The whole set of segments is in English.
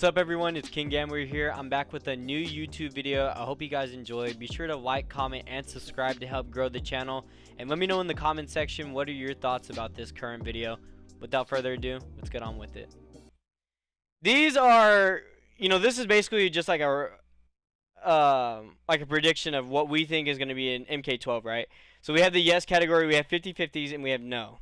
What's up everyone, it's King Gambler here. I'm back with a new YouTube video. I hope you guys enjoyed. Be sure to like, comment, and subscribe to help grow the channel. And let me know in the comment section what are your thoughts about this current video. Without further ado, let's get on with it. These are, this is basically just like a prediction of what we think is going to be in MK12, right? So we have the yes category, we have 50-50s, and we have no.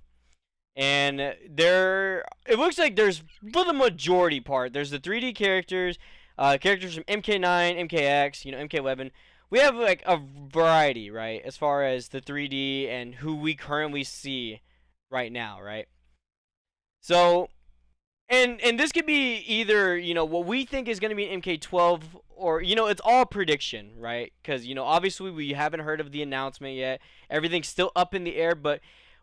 And it looks like there's, for the majority part, there's the 3D characters, characters from MK9, MKX, MK11. We have like a variety, right, as far as the 3D and who we currently see right now, right? So, and this could be either, what we think is going to be in MK12 or, it's all prediction, right? Because, obviously we haven't heard of the announcement yet. Everything's still up in the air, but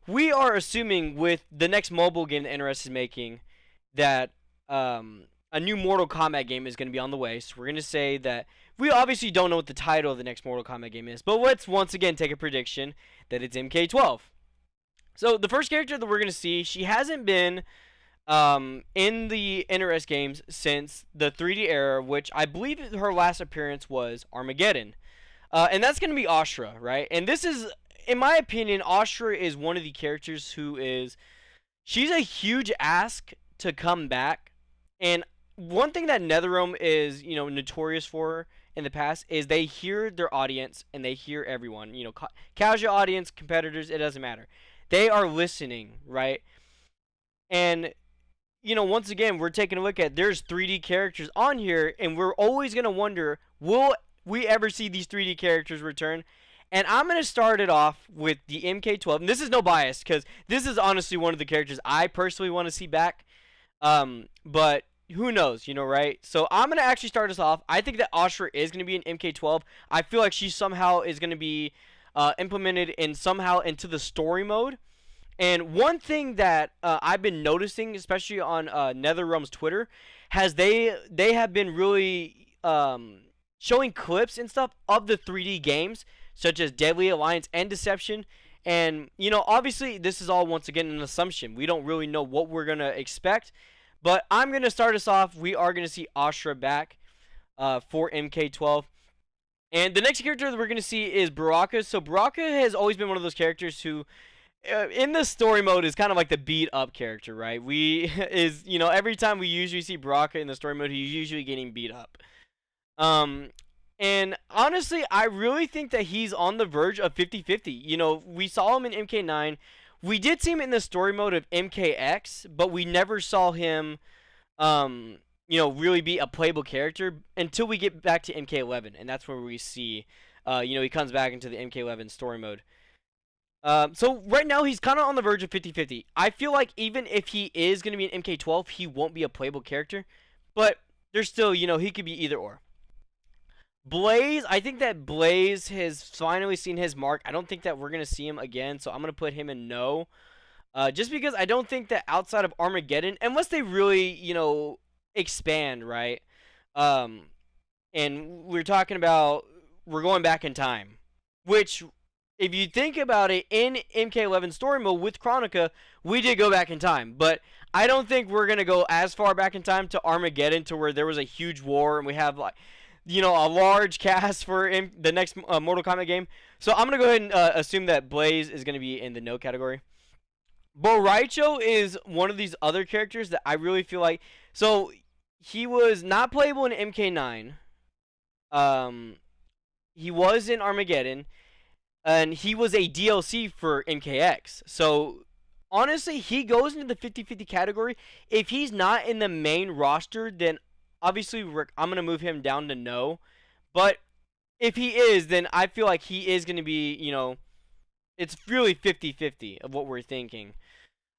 we are assuming with the next mobile game that NRS is making that a new Mortal Kombat game is going to be on the way. So we're going to say that we obviously don't know what the title of the next Mortal Kombat game is. But let's once again take a prediction that it's MK12. So the first character that we're going to see, she hasn't been in the NRS games since the 3D era, which I believe her last appearance was Armageddon. And that's going to be Ashura, right? And this is, in my opinion, Ashura is one of the characters who is, she's a huge ask to come back. And one thing that NetherRealm is, notorious for in the past is they hear their audience and they hear everyone. Casual audience, competitors, it doesn't matter. They are listening, right? And, once again, we're taking a look at, there's 3D characters on here, and we're always going to wonder, will we ever see these 3D characters return? And I'm going to start it off with the MK12. And this is no bias, because this is honestly one of the characters I personally want to see back. But who knows, right? So I'm going to actually start us off. I think that Ashura is going to be in MK12. I feel like she somehow is going to be implemented somehow into the story mode. And one thing that I've been noticing, especially on NetherRealm's Twitter, they have been really showing clips and stuff of the 3D games, such as Deadly Alliance and Deception. And, obviously, this is all, once again, an assumption. We don't really know what we're going to expect. But I'm going to start us off. We are going to see Ashura back for MK12. And the next character that we're going to see is Baraka. So Baraka has always been one of those characters who, in the story mode, is kind of like the beat-up character, right? Every time we usually see Baraka in the story mode, he's usually getting beat up. And honestly, I really think that he's on the verge of 50-50. We saw him in MK9. We did see him in the story mode of MKX, but we never saw him, really be a playable character until we get back to MK11. And that's where we see, he comes back into the MK11 story mode. So right now, he's kind of on the verge of 50-50. I feel like even if he is going to be in MK12, he won't be a playable character. But there's still, he could be either or. Blaze, I think that Blaze has finally seen his mark. I don't think that we're going to see him again, so I'm going to put him in no. Just because I don't think that outside of Armageddon, unless they really, expand, right? And we're talking about, we're going back in time. Which, if you think about it, in MK11 story mode with Chronica, we did go back in time. But I don't think we're going to go as far back in time to Armageddon to where there was a huge war and we have, like, a large cast for the next Mortal Kombat game. So I'm going to go ahead and assume that Blaze is going to be in the no category. Boraicho is one of these other characters that I really feel like... So, he was not playable in MK9. He was in Armageddon. And he was a DLC for MKX. So, honestly, he goes into the 50-50 category. If he's not in the main roster, then obviously, I'm going to move him down to no. But if he is, then I feel like he is going to be, it's really 50-50 of what we're thinking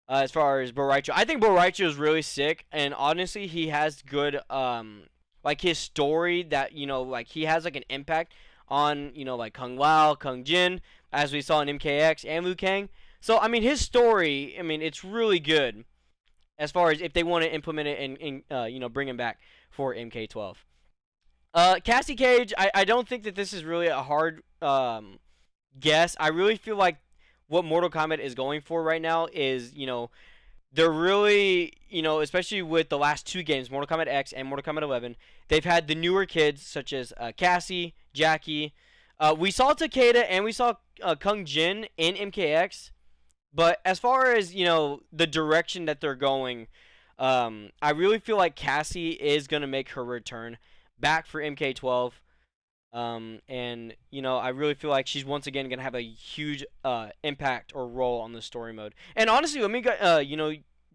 as far as Boraicho. I think Boraicho is really sick. And honestly, he has good, his story that, he has, an impact on, Kung Lao, Kung Jin, as we saw in MKX and Liu Kang. So, his story, it's really good as far as if they want to implement it and bring him back for MK12. Cassie Cage, I don't think that this is really a hard guess. I really feel like what Mortal Kombat is going for right now is, they're really, especially with the last two games, Mortal Kombat X and Mortal Kombat 11, they've had the newer kids such as Cassie, Jackie. We saw Takeda and we saw Kung Jin in MKX, but as far as the direction that they're going, I really feel like Cassie is gonna make her return back for MK12. And I really feel like she's once again gonna have a huge impact or role on the story mode. And honestly, let me get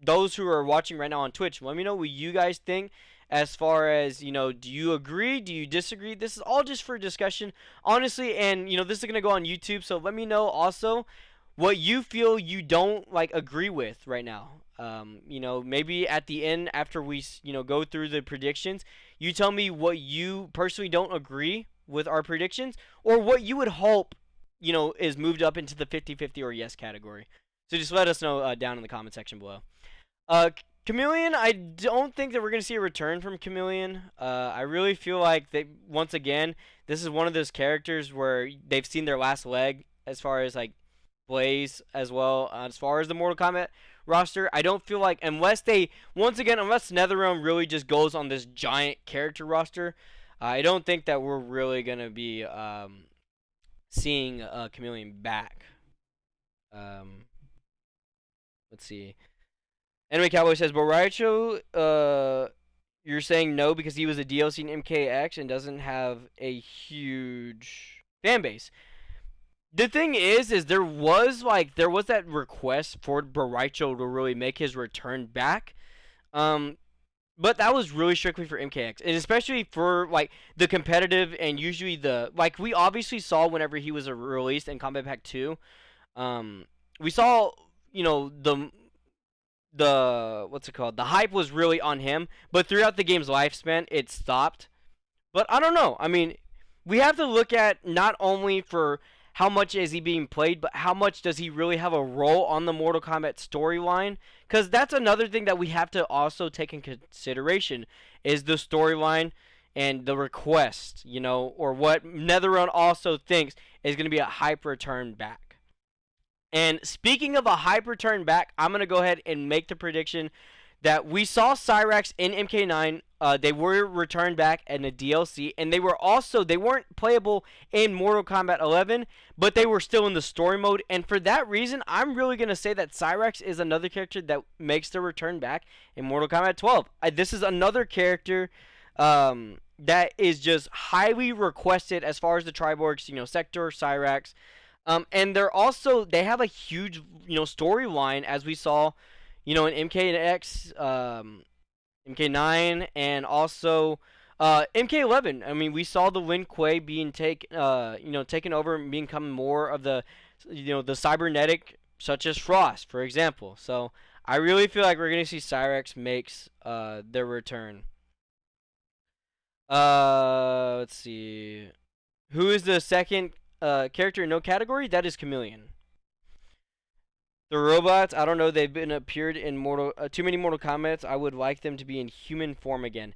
those who are watching right now on Twitch, let me know what you guys think. As far as do you agree? Do you disagree? This is all just for discussion, honestly. And this is gonna go on YouTube, so let me know also what you feel you don't agree with right now. Maybe at the end after we go through the predictions, you tell me what you personally don't agree with our predictions, or what you would hope is moved up into the 50-50 or yes category. So just let us know down in the comment section below. Chameleon, I don't think that we're gonna see a return from Chameleon. I really feel like once again, this is one of those characters where they've seen their last leg as far as Blaze as well. As far as the Mortal Kombat roster, I don't feel like unless NetherRealm really just goes on this giant character roster, I don't think that we're really gonna be seeing Chameleon back. Let's see. Anyway, Cowboy says, but Raichu, you're saying no because he was a DLC in MKX and doesn't have a huge fan base. The thing is there was that request for Baraicho to really make his return back. But that was really strictly for MKX, and especially for the competitive, and usually we obviously saw whenever he was released in Combat Pack 2. We saw the what's it called? The hype was really on him, but throughout the game's lifespan, it stopped. But I don't know. I mean, we have to look at not only for how much is he being played, but how much does he really have a role on the Mortal Kombat storyline? Because that's another thing that we have to also take in consideration is the storyline and the request, or what NetherRealm also thinks is going to be a hype return back. And speaking of a hype return back, I'm going to go ahead and make the prediction that we saw Cyrax in MK9. They were returned back in a DLC, and they weren't playable in Mortal Kombat 11, but they were still in the story mode. And for that reason, I'm really going to say that Cyrax is another character that makes the return back in Mortal Kombat 12. This is another character that is just highly requested as far as the Triborgs, Sector, Cyrax. And they have a huge, storyline, as we saw, in MKX, MK9, and also MK11. I mean, we saw the Lin Kuei being taken over and becoming more of the, the cybernetic, such as Frost, for example. So I really feel like we're gonna see Cyrax makes their return. Let's see. Who is the second character in no category? That is Chameleon. The robots, I don't know. They've been appeared in too many Mortal Kombats. I would like them to be in human form again,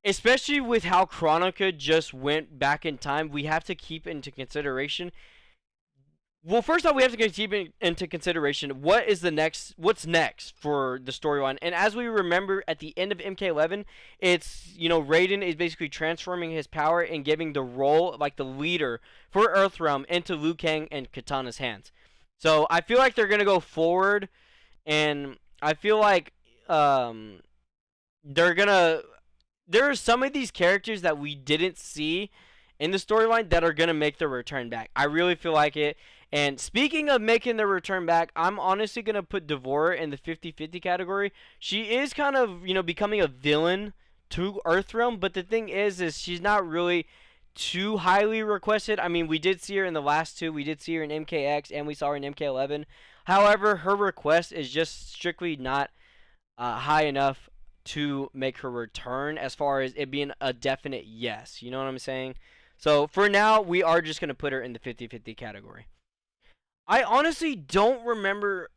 especially with how Chronica just went back in time. We have to keep into consideration. Well, first off, we have to keep into consideration what's next for the storyline. And as we remember at the end of MK11, it's Raiden is basically transforming his power and giving the role the leader for Earthrealm into Liu Kang and Katana's hands. So I feel like they're gonna go forward, and I feel like there are some of these characters that we didn't see in the storyline that are gonna make their return back. I really feel like it. And speaking of making their return back, I'm honestly gonna put Devora in the 50-50 category. She is kind of becoming a villain to Earthrealm, but the thing is she's not really too highly requested. I mean, we did see her in the last two. We did see her in MKX, and we saw her in MK11. However, her request is just strictly not high enough to make her return as far as it being a definite yes. You know what I'm saying? So, for now, we are just going to put her in the 50-50 category. I honestly don't remember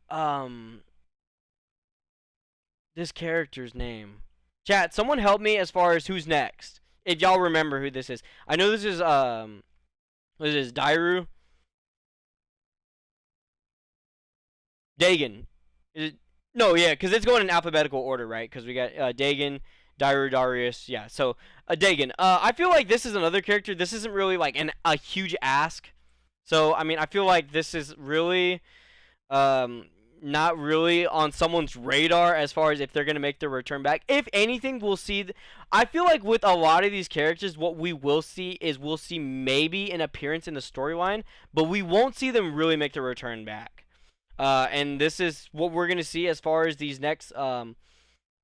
this character's name. Chat, someone help me as far as who's next. If y'all remember who this is. I know this is what is this, Dairu? Dagon. Is it No, yeah, because it's going in alphabetical order, right? Because we got Dagon, Dairu, Darius. Yeah, so Dagon. I feel like this is another character. This isn't really like a huge ask. So I mean, I feel like this is really um, not really on someone's radar as far as if they're gonna make their return back. If anything, we'll see. I feel like with a lot of these characters, what we will see is we'll see maybe an appearance in the storyline, but we won't see them really make their return back. And this is what we're gonna see as far as these next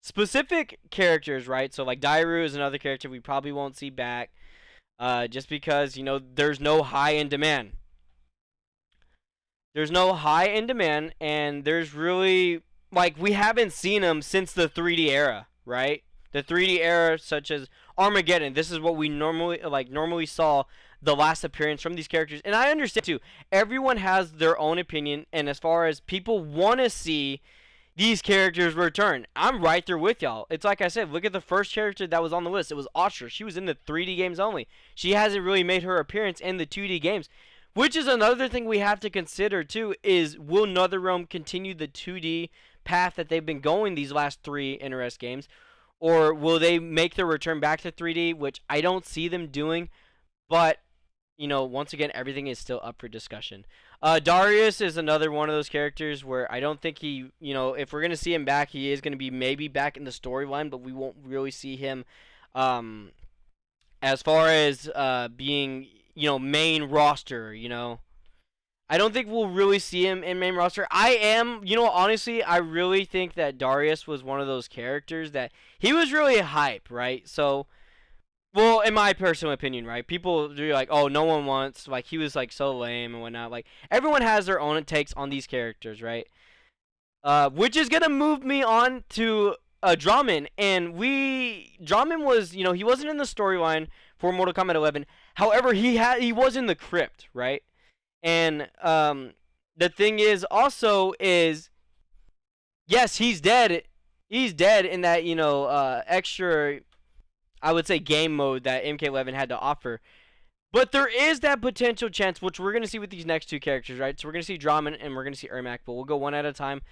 specific characters, right? So like Dairu is another character we probably won't see back, just because there's no high in demand. There's no high in demand, and there's really like we haven't seen them since the 3D era, right? The 3D era, such as Armageddon. This is what we normally saw the last appearance from these characters, and I understand too. Everyone has their own opinion, and as far as people want to see these characters return, I'm right there with y'all. It's like I said, look at the first character that was on the list. It was Astra. She was in the 3D games only. She hasn't really made her appearance in the 2D games. Which is another thing we have to consider too, is will NetherRealm continue the 2D path that they've been going these last 3 NRS games, or will they make their return back to 3D, which I don't see them doing, but once again, everything is still up for discussion. Darius is another one of those characters where I don't think he, if we're going to see him back, he is going to be maybe back in the storyline, but we won't really see him as far as being main roster, I don't think we'll really see him in main roster. Honestly, I really think that Darius was one of those characters that he was really hype, right? So, well, in my personal opinion, right? People do like, oh, no one wants, like, he was, like, so lame and whatnot. Like, everyone has their own takes on these characters, right? Which is going to move me on to Draman. And Draman was, he wasn't in the storyline for Mortal Kombat 11. However, he was in the crypt, right? And the thing is also is, yes, he's dead. He's dead in that extra, I would say, game mode that MK11 had to offer. But there is that potential chance, which we're gonna see with these next 2 characters, right? So we're gonna see Draman and we're gonna see Ermac, but we'll go one at a time.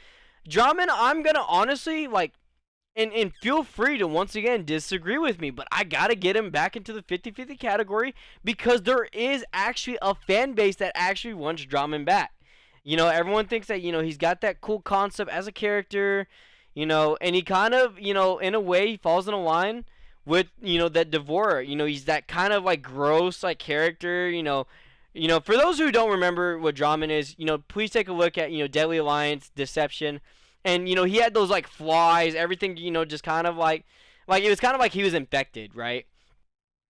Draman, I'm gonna honestly like. And feel free to once again disagree with me, but I gotta get him back into the 50-50 category because there is actually a fan base that actually wants Draman back. Everyone thinks that he's got that cool concept as a character, and he kind of in a way he falls in a line with that Devourer. He's that kind of like gross like character. For those who don't remember what Draman is, please take a look at Deadly Alliance, Deception. And, he had those, like, flies, everything, just kind of like, it was kind of like he was infected, right?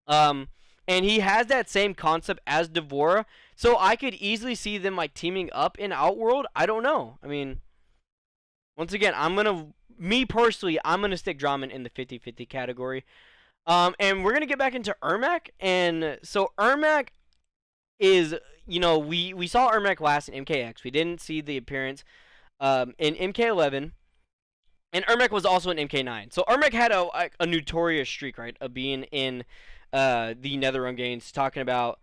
And he has that same concept as Devourer, so I could easily see them, like, teaming up in Outworld. I don't know. I mean, once again, I'm going to stick Draman in the 50-50 category. And we're going to get back into Ermac, and so Ermac is, we saw Ermac last in MKX. We didn't see the appearance in MK11, and Ermac was also in MK9. So Ermac had a notorious streak, right, of being in the NetherRealm games, talking about,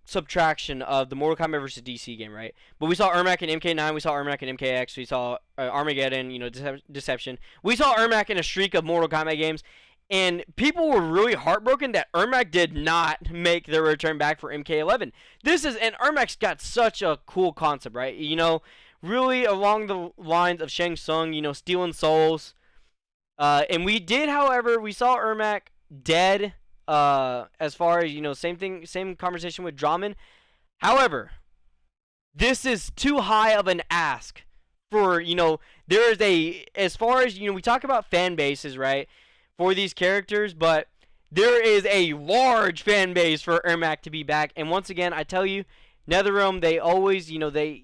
subtraction of the Mortal Kombat vs. DC game, right? But we saw Ermac in MK9, we saw Ermac in MKX, we saw Armageddon, Deception. We saw Ermac in a streak of Mortal Kombat games, and people were really heartbroken that Ermac did not make their return back for MK11. And Ermac's got such a cool concept, right? Really along the lines of Shang Tsung, stealing souls. And we did, however, we saw Ermac dead, as far as, same conversation with Draman. However, this is too high of an ask for, there is as far as, we talk about fan bases, right, for these characters, but there is a large fan base for Ermac to be back. And once again, I tell you, NetherRealm, they always, they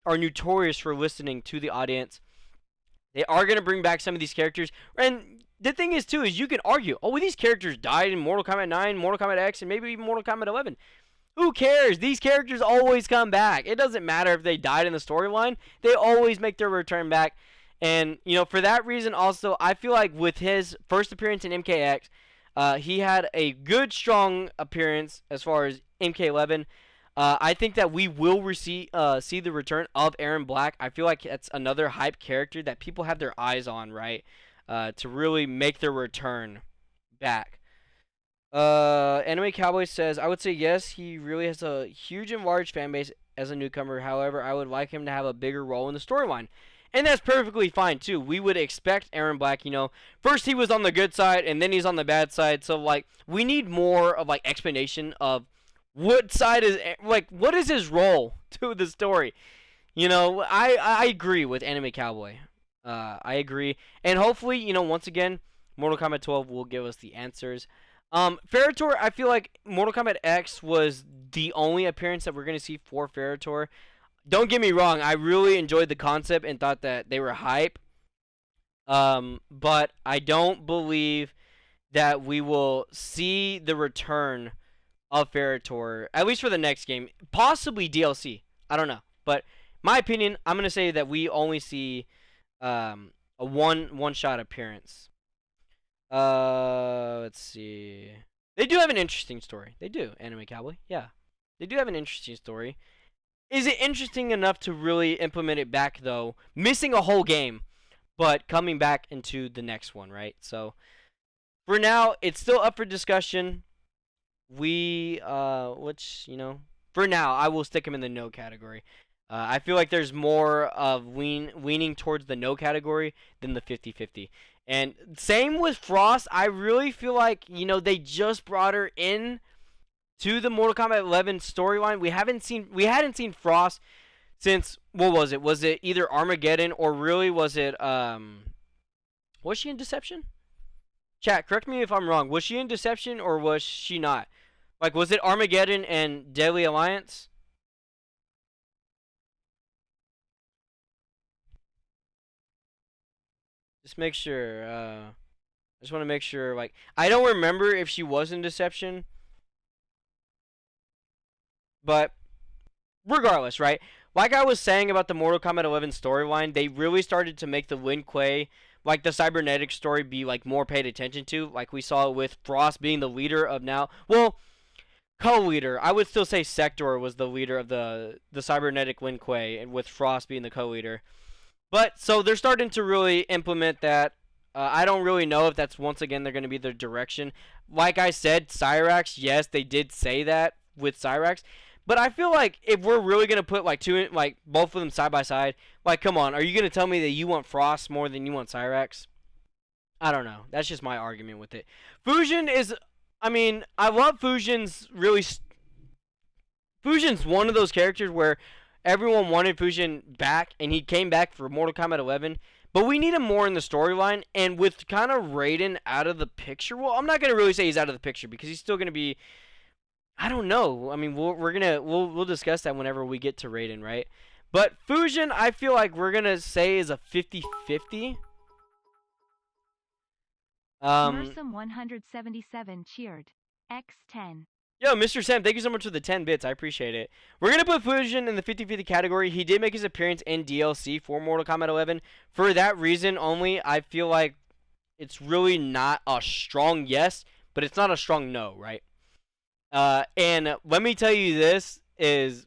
are notorious for listening to the audience. They are going to bring back some of these characters. And the thing is, too, is you can argue, oh, well, these characters died in Mortal Kombat 9, Mortal Kombat X, and maybe even Mortal Kombat 11. Who cares? These characters always come back. It doesn't matter if they died in the storyline. They always make their return back. And, for that reason, also, I feel like with his first appearance in MKX, he had a good, strong appearance as far as MK11. I think that we will see the return of Aaron Black. I feel like it's another hype character that people have their eyes on, right? To really make their return back. Anime Cowboy says, I would say yes, he really has a huge and large fan base as a newcomer. However, I would like him to have a bigger role in the storyline. And that's perfectly fine, too. We would expect Aaron Black, first he was on the good side, and then he's on the bad side. So, we need more of, explanation of what side is, what is his role to the story. I agree with Anime Cowboy. I agree. And hopefully, once again, Mortal Kombat 12 will give us the answers. Ferritor, I feel like Mortal Kombat X was the only appearance that we're going to see for Ferritor. Don't get me wrong, I really enjoyed the concept and thought that they were hype. But I don't believe that we will see the return of Ferritor, at least for the next game. Possibly DLC. I don't know. But my opinion, I'm going to say that we only see a one-shot appearance. Let's see. They do have an interesting story. They do, Anime Cowboy. Yeah. They do have an interesting story. Is it interesting enough to really implement it back, though? Missing a whole game, but coming back into the next one, right? So, for now, it's still up for discussion. For now, I will stick him in the no category. I feel like there's more of leaning towards the no category than the 50-50. And same with Frost. I really feel like, they just brought her in to the Mortal Kombat 11 storyline. We hadn't seen Frost since, what was it? Was it either Armageddon or really was it was she in Deception? Chat, correct me if I'm wrong. Was she in Deception or was she not? Was it Armageddon and Deadly Alliance? Just make sure. I just want to make sure. I don't remember if she was in Deception. But regardless, right? Like I was saying about the Mortal Kombat 11 storyline, they really started to make the Lin Kuei, the cybernetic story, be more paid attention to. Like we saw with Frost being the leader of now. Well, co-leader. I would still say Sector was the leader of the cybernetic Lin Kuei, and with Frost being the co-leader. But so they're starting to really implement that. I don't really know if that's once again they're going to be their direction. Like I said, Cyrax, yes, they did say that with Cyrax. But I feel like if we're really gonna put both of them side by side, come on, are you gonna tell me that you want Frost more than you want Cyrax? I don't know. That's just my argument with it. Fusion is, I love Fusion's Fusion's one of those characters where everyone wanted Fusion back, and he came back for Mortal Kombat 11. But we need him more in the storyline, and with kind of Raiden out of the picture. Well, I'm not gonna really say he's out of the picture because he's still gonna be. I don't know. We'll discuss that whenever we get to Raiden, right? But Fusion, I feel like we're gonna say is a 50-50. Mersum 177 cheered. X10. Yo, Mr. Sam, thank you so much for the 10 bits. I appreciate it. We're gonna put Fusion in the 50-50 category. He did make his appearance in DLC for Mortal Kombat 11. For that reason only, I feel like it's really not a strong yes, but it's not a strong no, right? And let me tell you this is,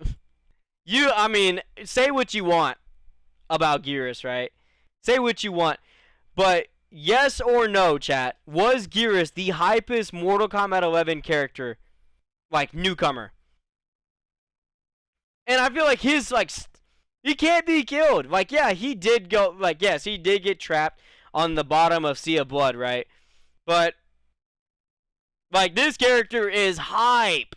say what you want about Geras, right? Say what you want. But yes or no, chat, was Geras the hypest Mortal Kombat 11 character, newcomer? And I feel like he can't be killed. Yeah, he did go, yes, he did get trapped on the bottom of Sea of Blood, right? But this character is hype.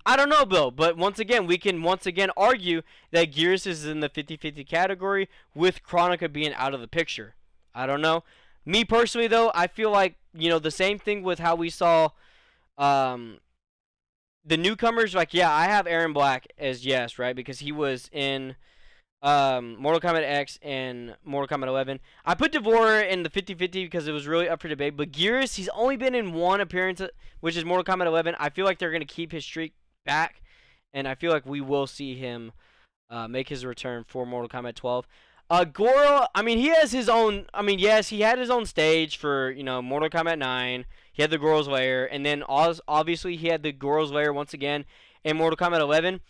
I don't know, Bill, but once again, we can argue that Geras is in the 50-50 category with Chronica being out of the picture. I don't know. Me personally, though, I feel like, the same thing with how we saw the newcomers. Yeah, I have Aaron Black as yes, right? Because he was in Mortal Kombat X and Mortal Kombat 11. I put Devourer in the 50-50 because it was really up for debate. But Geras, he's only been in one appearance, which is Mortal Kombat 11. I feel like they're going to keep his streak back, and I feel like we will see him make his return for Mortal Kombat 12. Goro, he has his own. Yes, he had his own stage for Mortal Kombat 9. He had the Goro's Lair, and then obviously he had the Goro's Lair once again in Mortal Kombat 11.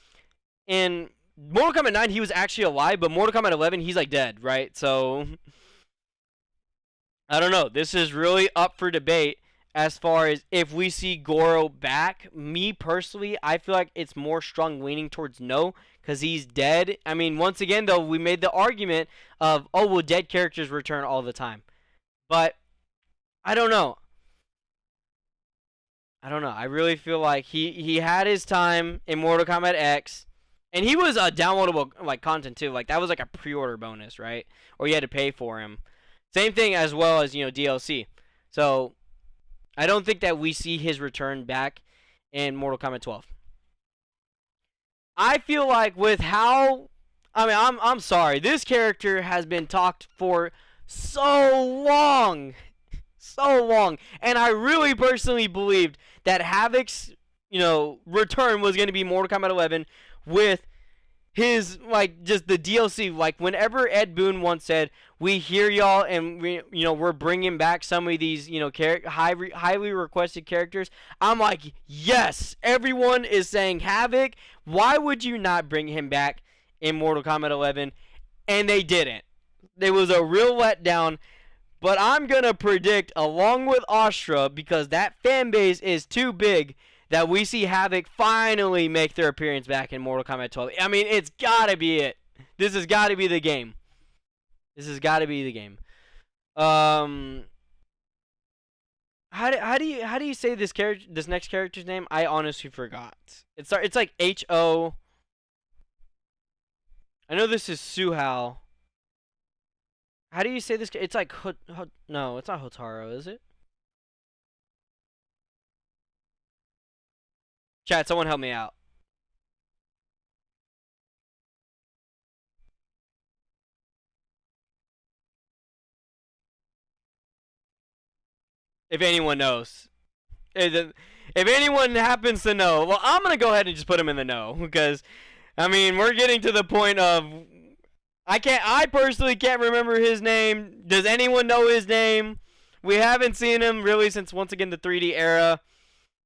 In Mortal Kombat 9, he was actually alive, but Mortal Kombat 11, he's like dead, right? So I don't know. This is really up for debate as far as if we see Goro back. Me personally, I feel like it's more strong leaning towards no because he's dead. I mean, once again, though, we made the argument of, oh, well, dead characters return all the time. But I don't know. I don't know. I really feel like he had his time in Mortal Kombat X, and he was a downloadable like content too. Like that was like a pre-order bonus, right? Or you had to pay for him. Same thing as well as DLC. So I don't think that we see his return back in Mortal Kombat 12. I feel like with how I'm sorry. This character has been talked for so long. So long. And I really personally believed that HAVIK's, return was going to be Mortal Kombat 11 with his, like, just the DLC. Like, whenever Ed Boon once said, we hear y'all and we're bringing back some of these, highly requested characters, I'm like, yes, everyone is saying HAVIK. Why would you not bring him back in Mortal Kombat 11? And they didn't. It was a real letdown. But I'm going to predict, along with Astra, because that fan base is too big, that we see HAVIK finally make their appearance back in Mortal Kombat 12. I mean, it's got to be it. This has got to be the game. This has got to be the game. How do you say this next character's name? I honestly forgot. It's like H-O. I know this is Suhao. How do you say this? It's like no, it's not Hotaro, is it? Chat, someone help me out. If anyone knows. If anyone happens to know, well, I'm going to go ahead and just put him in the know. Because, I mean, we're getting to the point of... I personally can't remember his name. Does anyone know his name? We haven't seen him really since, once again, the 3D era.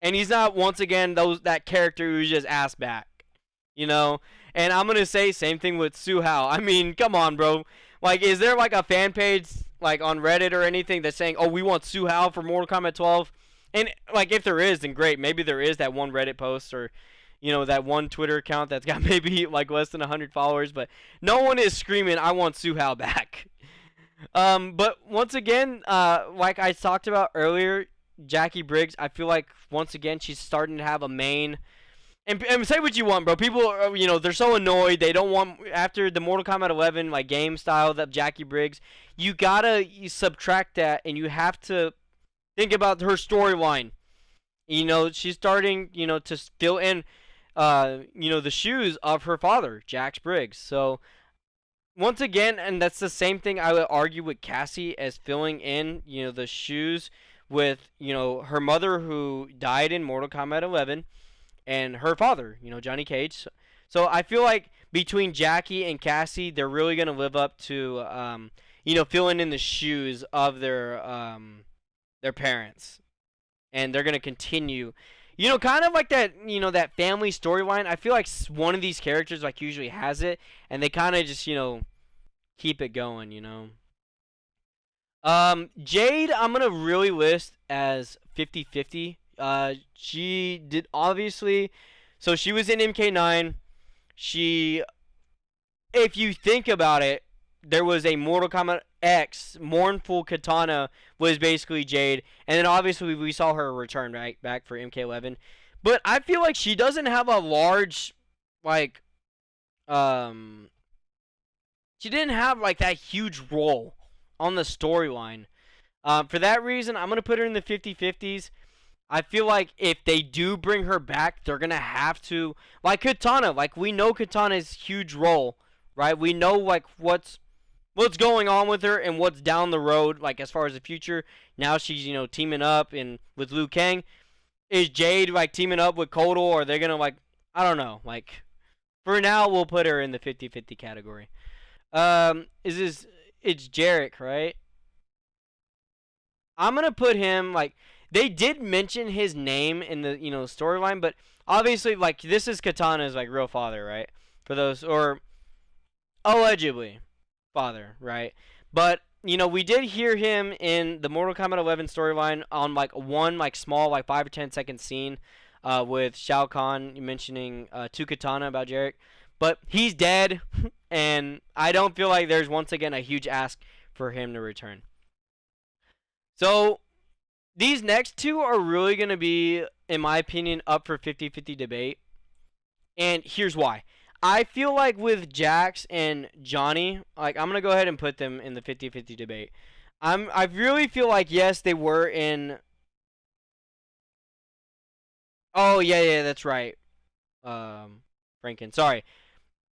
And he's not, once again, that character who's just ass back. And I'm going to say same thing with Suhao. I mean, come on, bro. Like, is there, like, a fan page, like, on Reddit or anything that's saying, oh, we want Suhao for Mortal Kombat 12? And, like, if there is, then great. Maybe there is that one Reddit post or... that one Twitter account that's got maybe like less than 100 followers, but no one is screaming, I want Suhao back. But once again, like I talked about earlier, Jackie Briggs, I feel like once again she's starting to have a main. And say what you want, bro. People are, they're so annoyed. They don't want, after the Mortal Kombat 11 like game style of Jackie Briggs, you gotta subtract that and you have to think about her storyline. She's starting, to fill in. The shoes of her father, Jax Briggs. So, once again, and that's the same thing I would argue with Cassie as filling in, the shoes with, her mother who died in Mortal Kombat 11 and her father, Johnny Cage. So, I feel like between Jackie and Cassie, they're really going to live up to, filling in the shoes of their parents. And they're going to continue... kind of like that, that family storyline. I feel like one of these characters, like, usually has it, and they kind of just, keep it going, Jade, I'm going to really list as 50-50. She did, obviously, so she was in MK9. If you think about it, there was a Mortal Kombat X, Mournful Katana was basically Jade, and then obviously we saw her return right back for MK11. But I feel like she doesn't have a large, like, she didn't have like that huge role on the storyline. For that reason, I'm gonna put her in the 50-50s. I feel like if they do bring her back, they're gonna have to, like Katana, like we know Katana's huge role, right? We know like what's going on with her and what's down the road, like as far as the future. Now she's, teaming up with Liu Kang. Is Jade like teaming up with Kotal, or are they gonna like, I don't know. Like for now, we'll put her in the 50-50 category. It's Jarek, right? I'm gonna put him like, they did mention his name in the storyline, but obviously, like, this is Katana's, like, real father, right? For those, or allegedly father, right? But, you know, we did hear him in the Mortal Kombat 11 storyline on, like, one, like, small, like, 5 or 10 second scene with Shao Kahn mentioning to Katana about Jarek. But he's dead, and I don't feel like there's, once again, a huge ask for him to return. So, these next two are really going to be, in my opinion, up for 50-50 debate. And here's why. I feel like with Jax and Johnny, like, I'm going to go ahead and put them in the 50-50 debate. I really feel like, yes, they were in... Oh, yeah, that's right. Franken. Sorry.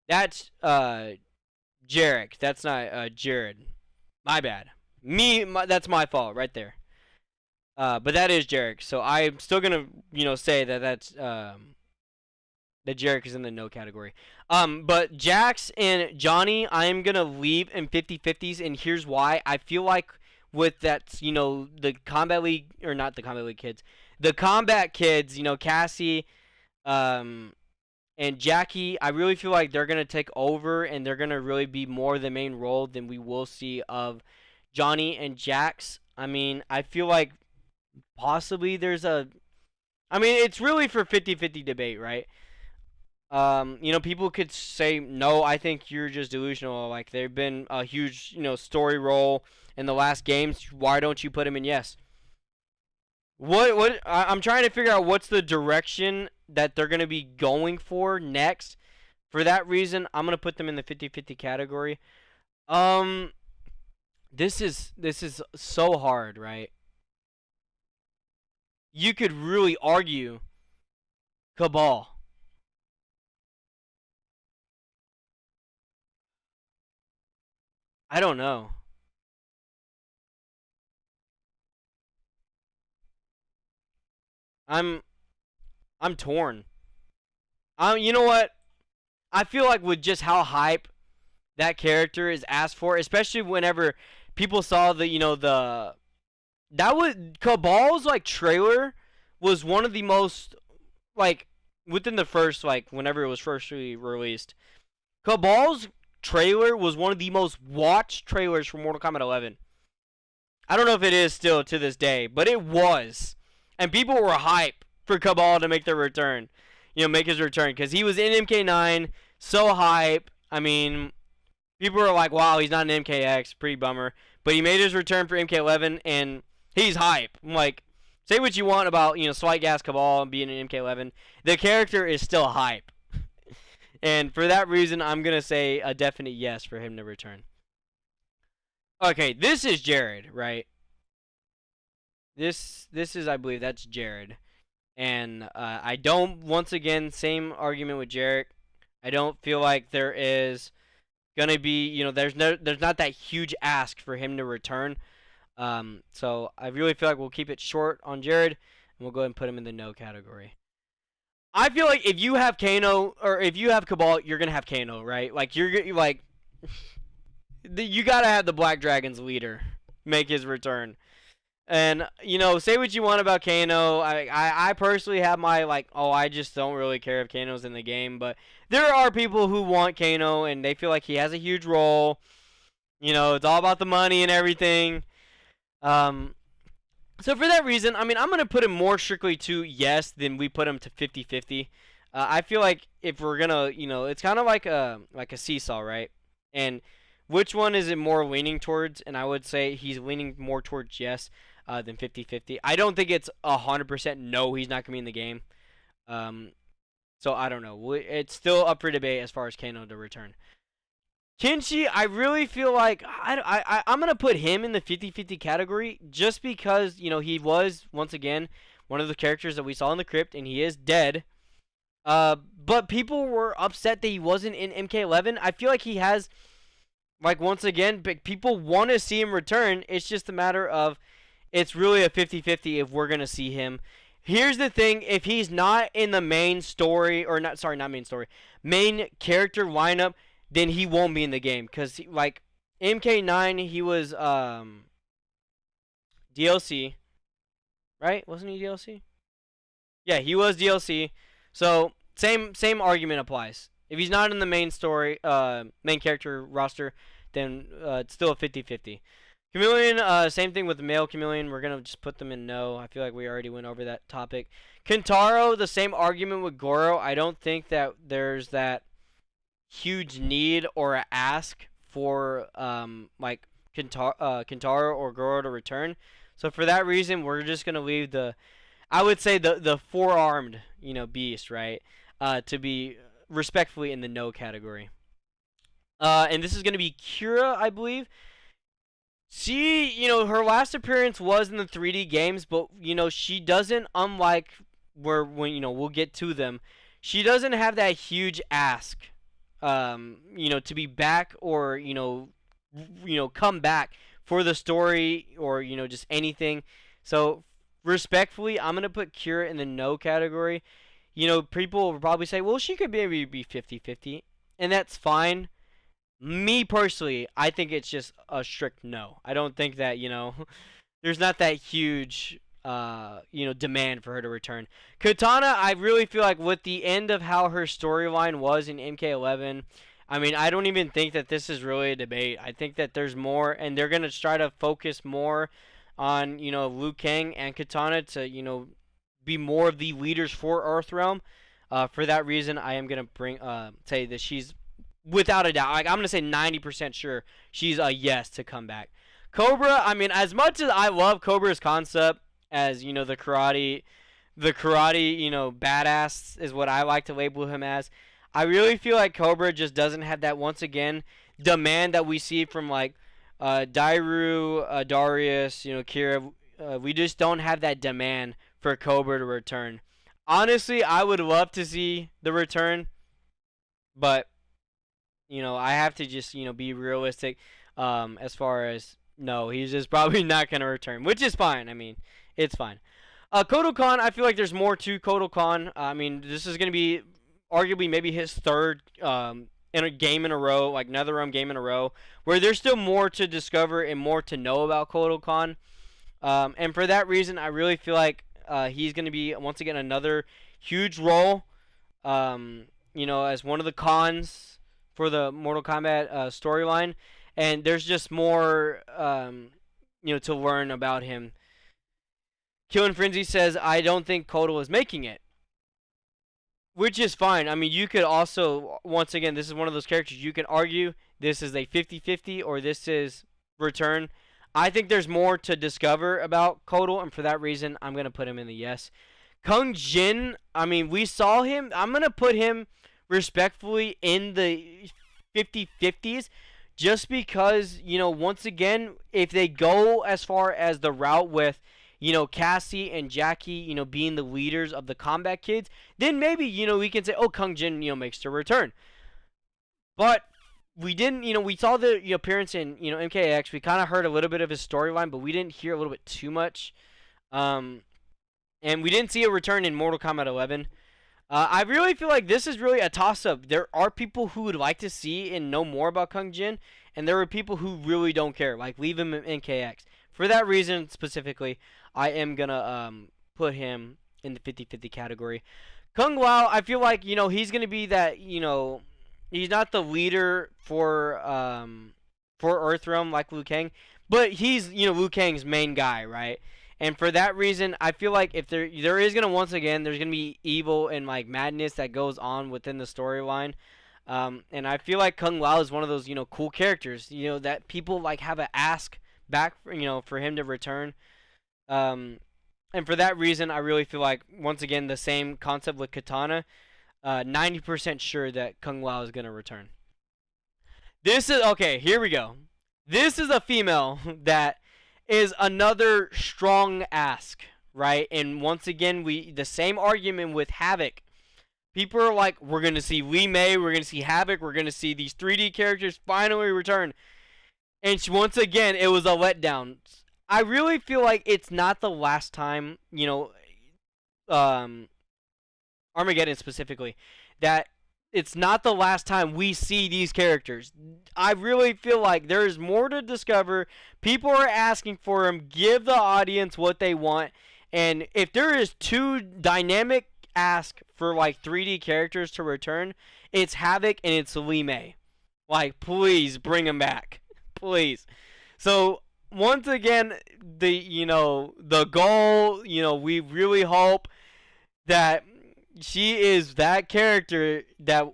That's, Jarek. That's not, Jared. My bad. That's my fault right there. But that is Jarek. So I'm still gonna, say that's that Jarek is in the no category. But Jax and Johnny, I'm gonna leave in 50-50s, and here's why. I feel like with that, the Combat League, or not the Combat League kids, the Combat kids, Cassie, and Jackie, I really feel like they're gonna take over, and they're gonna really be more the main role than we will see of Johnny and Jax. I mean, I feel like possibly there's a... I mean, it's really for 50-50 debate, right? People could say, no, I think you're just delusional. Like, they've been a huge, story role in the last games. Why don't you put him in yes? I'm trying to figure out what's the direction that they're going to be going for next. For that reason, I'm going to put them in the 50-50 category. This is so hard, right? You could really argue Cabal. I don't know. I'm torn. You know what? I feel like with just how hype that character is asked for, especially whenever people saw that was Cabal's like trailer was one of the most, like, within the first, like, whenever it was first released, Cabal's trailer was one of the most watched trailers for Mortal Kombat 11. I don't know if it is still to this day, but it was. And people were hype for Cabal to make their return. Make his return. Because he was in MK9, so hype. I mean, people were like, wow, he's not an MKX. Pretty bummer. But he made his return for MK11, and he's hype. I'm like, say what you want about, Slight Gas Cabal and being an MK11. The character is still hype. And for that reason, I'm going to say a definite yes for him to return. Okay, this is Jared, right? This is, I believe, that's Jared. And I don't, once again, same argument with Jarek. I don't feel like there is going to be, there's not that huge ask for him to return. So I really feel like we'll keep it short on Jared, and we'll go ahead and put him in the no category. I feel like if you have Kano, or if you have Cabal, you're going to have Kano, right? Like, you got to have the Black Dragon's leader make his return. And, say what you want about Kano. I personally have my, like, I just don't really care if Kano's in the game. But there are people who want Kano, and they feel like he has a huge role. It's all about the money and everything. So for that reason, I mean, I'm going to put him more strictly to yes than we put him to 50-50. I feel like if we're going to, it's kind of like a seesaw, right? And which one is it more leaning towards? And I would say he's leaning more towards yes than 50-50. I don't think it's 100% no, he's not going to be in the game. So I don't know. It's still up for debate as far as Kano to return. Kenshi, I really feel like I'm going to put him in the 50-50 category just because, he was, once again, one of the characters that we saw in the crypt, and he is dead. But people were upset that he wasn't in MK11. I feel like he has, like, once again, people want to see him return. It's just a matter of, it's really a 50-50 if we're going to see him. Here's the thing, if he's not in the main story, or not main story, main character lineup, then he won't be in the game. Because, like, MK9, he was, DLC, right? Wasn't he DLC? Yeah, he was DLC. So same argument applies. If he's not in the main story, main character roster, then it's still a 50-50. Chameleon, same thing with the male chameleon. We're gonna just put them in no. I feel like we already went over that topic. Kentaro, the same argument with Goro. I don't think that there's that huge need or a ask for like Kentaro or Goro to return. So for that reason, we're just gonna leave I would say the four-armed beast, right, to be respectfully in the no category. And this is gonna be Kira, I believe. She, her last appearance was in the 3D games, but she doesn't, unlike when we'll get to them, she doesn't have that huge ask, to be back or come back for the story or just anything. So respectfully, I'm gonna put Kira in the no category. People will probably say, well, she could maybe be 50-50, and that's fine. Me personally, I think it's just a strict no. I don't think that, there's not that huge, demand for her to return. Katana, I really feel like with the end of how her storyline was in MK11, I mean, I don't even think that this is really a debate. I think that there's more, and they're going to try to focus more on, Liu Kang and Katana to, be more of the leaders for Earthrealm. For that reason, I am going to say that she's without a doubt, like I'm gonna say 90% sure she's a yes to come back. Cobra, I mean, as much as I love Cobra's concept as the karate, badass is what I like to label him as. I really feel like Cobra just doesn't have that once again demand that we see from like Dairu, Darius, Kira. We just don't have that demand for Cobra to return. Honestly, I would love to see the return, but I have to just, be realistic as far as, no, he's just probably not going to return, which is fine. I mean, it's fine. Kodokan, I feel like there's more to Kodokan. I mean, this is going to be arguably maybe his third in a game in a row, like NetherRealm game in a row, where there's still more to discover and more to know about Kodokan. And for that reason, I really feel like he's going to be, once again, another huge role, as one of the cons for the Mortal Kombat storyline, and there's just more, to learn about him. Killin' Frenzy says, I don't think Kodo is making it, which is fine. I mean, you could also, once again, this is one of those characters, you can argue this is a 50-50 or this is return. I think there's more to discover about Kodo, and for that reason, I'm going to put him in the yes. Kung Jin, I mean, we saw him. I'm going to put him respectfully in the 50-50s just because, once again, if they go as far as the route with, Cassie and Jackie, being the leaders of the combat kids, then maybe, we can say, oh, Kung Jin, makes the return. But we didn't, we saw the appearance in, MKX. We kind of heard a little bit of his storyline, but we didn't hear a little bit too much. And we didn't see a return in Mortal Kombat 11. I really feel like this is really a toss-up. There are people who would like to see and know more about Kung Jin, and there are people who really don't care, like leave him in KX. For that reason, specifically, I am going to put him in the 50-50 category. Kung Lao, I feel like, he's going to be that, he's not the leader for Earthrealm like Liu Kang, but he's, Liu Kang's main guy, right? And for that reason, I feel like if there is going to, once again, there's going to be evil and like madness that goes on within the storyline. And I feel like Kung Lao is one of those, cool characters, that people like have a ask back, for him to return. And for that reason, I really feel like, once again, the same concept with Katana, 90% sure that Kung Lao is going to return. This is, okay, here we go. This is a female that is another strong ask, right? And once again, the same argument with HAVIK. People are like, we're going to see Li Mei, we're going to see HAVIK, we're going to see these 3D characters finally return. And once again, it was a letdown. I really feel like it's not the last time, Armageddon specifically, that it's not the last time we see these characters. I really feel like there's more to discover. People are asking for them. Give the audience what they want. And if there is two dynamic ask for like 3D characters to return, it's HAVIK and it's Lee May. Like, please bring him back, please. So once again, the goal, we really hope that she is that character that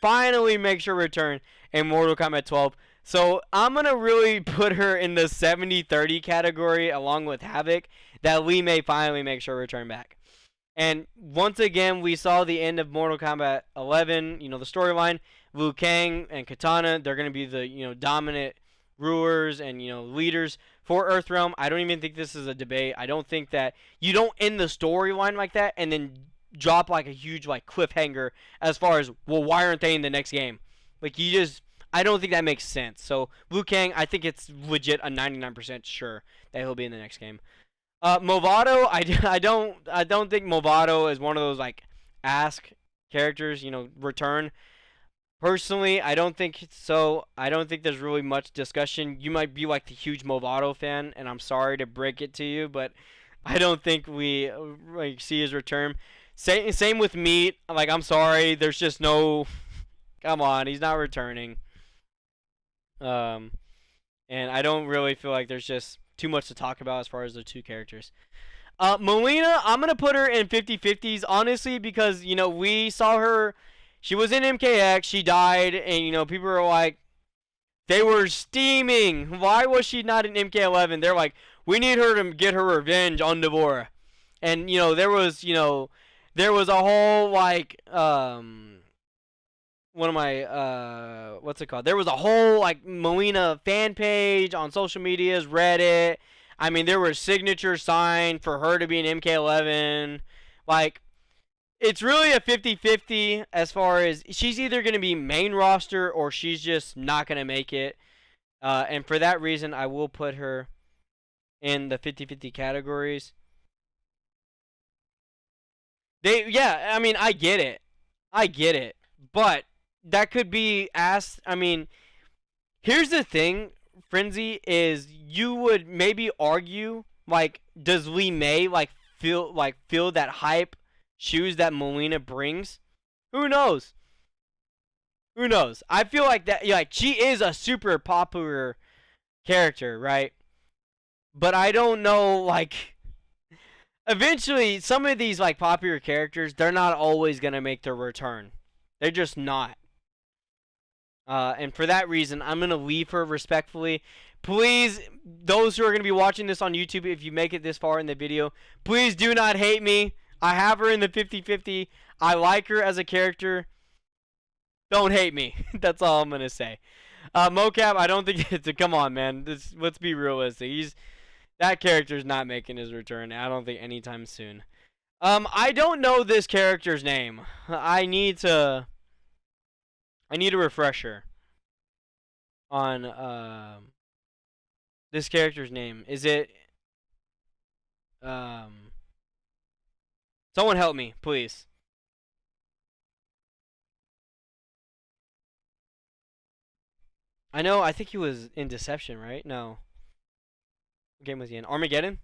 finally makes her return in Mortal Kombat 12. So I'm gonna really put her in the 70-30 category along with HAVIK, that Lee May finally makes her return back. And once again, we saw the end of Mortal Kombat 11. The storyline: Liu Kang and Katana. They're gonna be the dominant rulers and leaders for Earthrealm. I don't even think this is a debate. I don't think that you don't end the storyline like that and then drop like a huge like cliffhanger as far as, well, why aren't they in the next game? Like, I don't think that makes sense. So Liu Kang, I think it's legit a 99% sure that he'll be in the next game. Movado, I don't think Movado is one of those like ask characters, return. Personally, I don't think so. I don't think there's really much discussion. You might be like the huge Movado fan, and I'm sorry to break it to you, but I don't think we like see his return. Same with Meat. Like, I'm sorry, there's just no. Come on, he's not returning. And I don't really feel like there's just too much to talk about as far as the two characters. Melina, I'm going to put her in 50-50s, honestly, because, we saw her. She was in MKX, she died, and, people were like, they were steaming. Why was she not in MK11? They're like, we need her to get her revenge on Devorah. And, there was a whole, like, what's it called? There was a whole, like, Melina fan page on social medias, Reddit. I mean, there were signatures signed for her to be in MK11. Like, it's really a 50-50 as far as she's either going to be main roster or she's just not going to make it. And for that reason, I will put her in the 50-50 categories. I mean, I get it. But that could be asked. I mean, here's the thing, Frenzy, is you would maybe argue, like, does Lee May feel that hype shoes that Melina brings? Who knows? I feel like that, like, she is a super popular character, right? But I don't know, like, eventually some of these like popular characters, they're not always gonna make their return. They're just not. And for that reason, I'm going to leave her respectfully. Please, those who are going to be watching this on YouTube, if you make it this far in the video, please do not hate me. I have her in the 50-50. I like her as a character. Don't hate me. That's all I'm going to say. Mocap, I don't think it's a... Come on, man. Let's be realistic. That character's not making his return. I don't think anytime soon. I don't know this character's name. I need a refresher on this character's name. Is it someone help me, please. I think he was in Deception, right? No. What game was he in? Armageddon?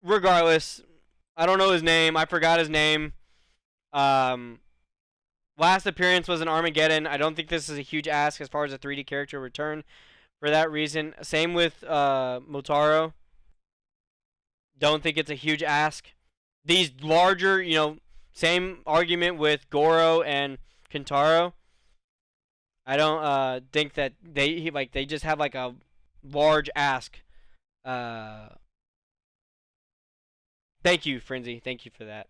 Regardless, I don't know his name. I forgot his name. Last appearance was in Armageddon. I don't think this is a huge ask as far as a 3D character return for that reason. Same with Motaro. Don't think it's a huge ask. These larger, same argument with Goro and Kentaro. I don't think that they just have like a large ask. Thank you, Frenzy. Thank you for that.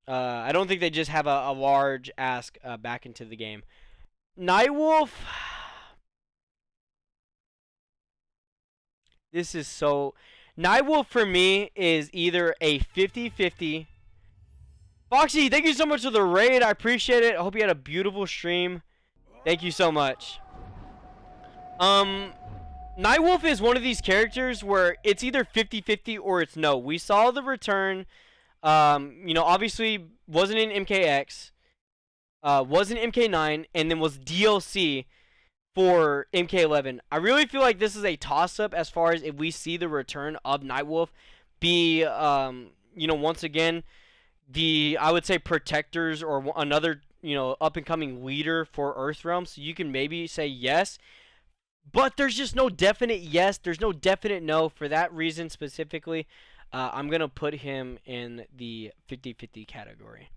I don't think they just have a large ask back into the game. Nightwolf. This is so... Nightwolf for me is either a 50-50. Foxy, thank you so much for the raid. I appreciate it. I hope you had a beautiful stream. Thank you so much. Nightwolf is one of these characters where it's either 50-50 or it's no. We saw the return. Obviously wasn't in MKX, wasn't MK9, and then was DLC for MK11. I really feel like this is a toss-up as far as if we see the return of Nightwolf. be, once again, I would say protectors or another, up and coming leader for Earthrealm. So you can maybe say yes, but there's just no definite yes. There's no definite no. For that reason specifically, I'm going to put him in the 50-50 category.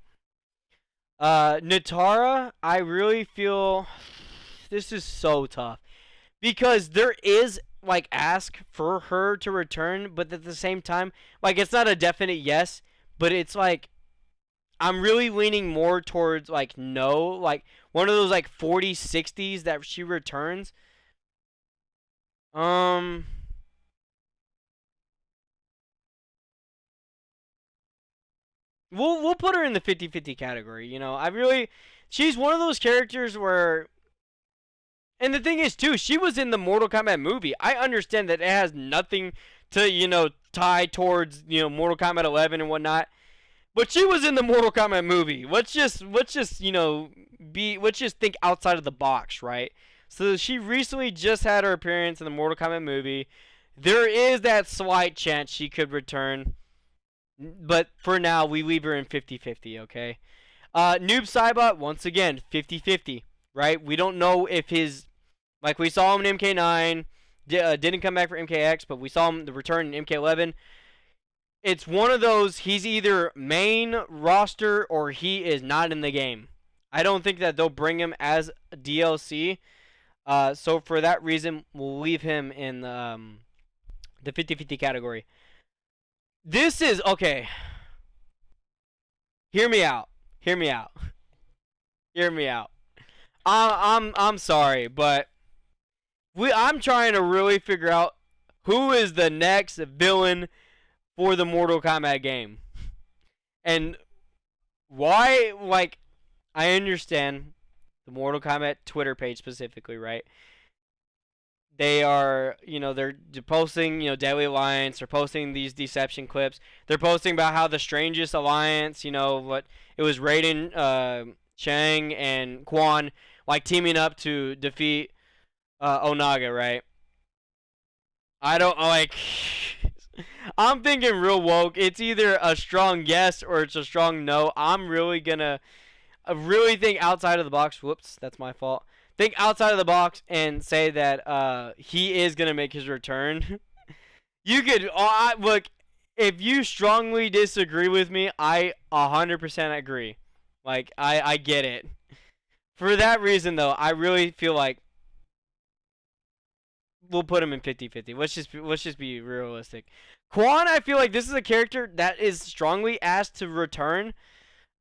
Natara, I really feel this is so tough because there is like ask for her to return, but at the same time, like it's not a definite yes, but it's like I'm really leaning more towards like no, like one of those like 40-60s that she returns. Um we'll put her in the 50-50 category, I really she's one of those characters where, and the thing is too, she was in the Mortal Kombat movie. I understand that it has nothing to, tie towards, Mortal Kombat 11 and whatnot. But she was in the Mortal Kombat movie. Let's just let's just think outside of the box, right? So she recently just had her appearance in the Mortal Kombat movie. There is that slight chance she could return. But for now, we leave her in 50-50, okay? Noob Saibot, once again, 50-50, right? We don't know if his, like we saw him in MK9, didn't come back for MKX, but we saw him the return in MK11. It's one of those, he's either main roster or he is not in the game. I don't think that they'll bring him as a DLC. So for that reason, we'll leave him in the 50-50 category. This is, okay. Hear me out. Hear me out. Hear me out. I'm sorry, but I'm trying to really figure out who is the next villain for the Mortal Kombat game. And why, like, I understand the Mortal Kombat Twitter page specifically, right? They are, they're posting, Deadly Alliance. They're posting these deception clips. They're posting about how the strangest alliance, what it was Raiden, Chang, and Quan, like, teaming up to defeat Onaga, right? I don't, like... I'm thinking real woke. It's either a strong yes or it's a strong no. I'm really gonna think outside of the box. Whoops, that's my fault. Think outside of the box and say that he is gonna make his return. You could look, if you strongly disagree with me, I 100% agree. Like I get it. For that reason though, I really feel like we'll put him in 50-50. Let's just be realistic. Quan, I feel like this is a character that is strongly asked to return.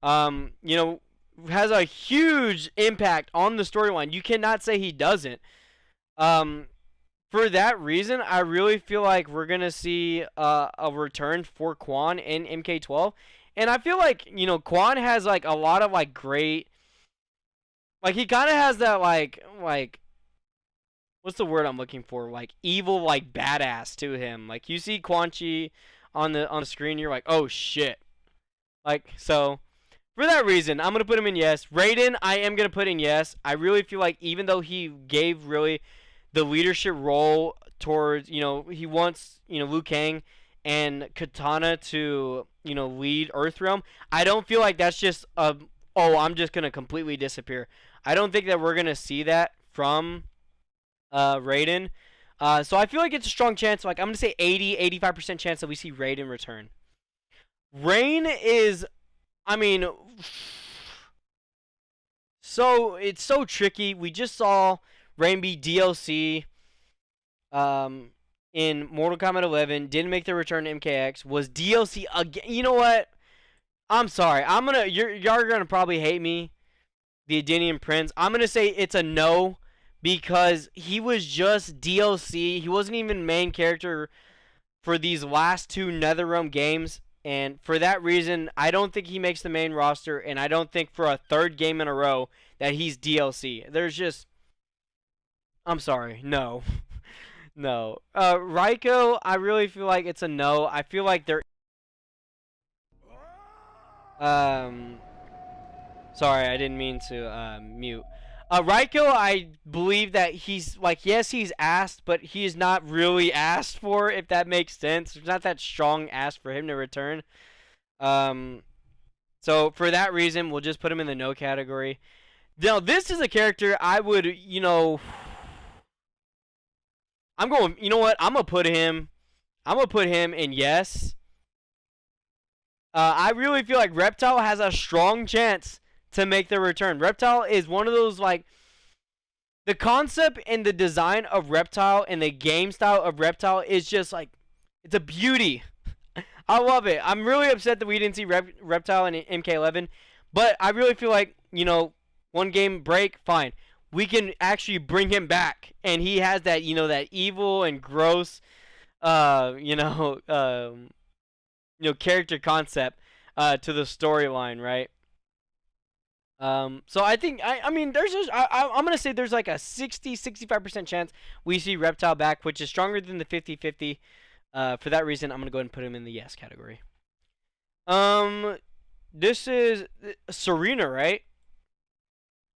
Has a huge impact on the storyline. You cannot say he doesn't. For that reason, I really feel like we're gonna see a return for Quan in MK12, and I feel like Quan has like a lot of like great, like he kind of has that like what's the word I'm looking for? Like evil, like badass to him. Like you see Quan Chi on the screen, you're like, oh shit. Like so, for that reason, I'm gonna put him in yes. Raiden, I am gonna put in yes. I really feel like even though he gave really the leadership role towards, he wants Liu Kang and Katana to lead Earthrealm. I don't feel like that's just I'm just gonna completely disappear. I don't think that we're gonna see that from Raiden. So I feel like it's a strong chance. Like I'm gonna say 80-85% chance that we see Raiden return. Rain is, I mean, so it's so tricky. We just saw Rain be DLC in Mortal Kombat 11. Didn't make the return to MKX. Was DLC again. You know what? I'm sorry. Y'all are gonna probably hate me, the Adenian Prince. I'm gonna say it's a no. Because he was just DLC. He wasn't even main character for these last two NetherRealm games. And for that reason, I don't think he makes the main roster. And I don't think for a third game in a row that he's DLC. There's just... I'm sorry. No. No. Raiko, I really feel like it's a no. I feel like they're... Sorry, I didn't mean to mute. Raiko, I believe that he's like, yes, he's asked, but he's not really asked for, if that makes sense. There's not that strong ask for him to return. Um, so for that reason, we'll just put him in the no category. Now, this is a character I would, I'm going, you know what? I'm going to put him in yes. I really feel like Reptile has a strong chance to make the return. Reptile is one of those, like, the concept and the design of Reptile and the game style of Reptile is just like, it's a beauty. I love it. I'm really upset that we didn't see Reptile in MK11, but I really feel like, one game break, fine. We can actually bring him back, and he has that, that evil and gross, character concept to the storyline, right? So I think I mean there's just I'm gonna say there's like a 65% chance we see Reptile back, which is stronger than the 50-50. For that reason, I'm gonna go ahead and put him in the yes category. This is Serena, right?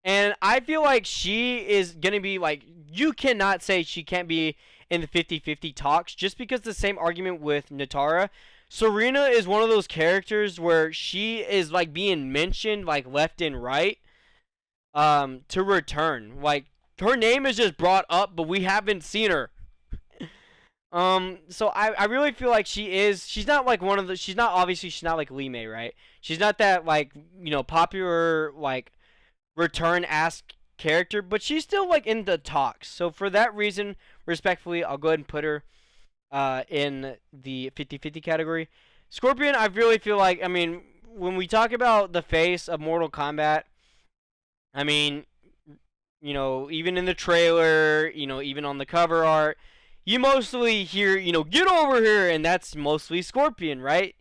And I feel like she is gonna be like, you cannot say she can't be in the 50-50 talks, just because the same argument with Natara. Serena is one of those characters where she is like being mentioned like left and right to return. Like, her name is just brought up, but we haven't seen her. So I really feel like she's not like one of the, she's not like Lee May, right? She's not that like, popular like return ask character, but she's still like in the talks. So for that reason, respectfully, I'll go ahead and put her in the 50-50 category. Scorpion, I really feel like, I mean, when we talk about the face of Mortal Kombat, I mean, even in the trailer, even on the cover art, you mostly hear, get over here, and that's mostly Scorpion, right?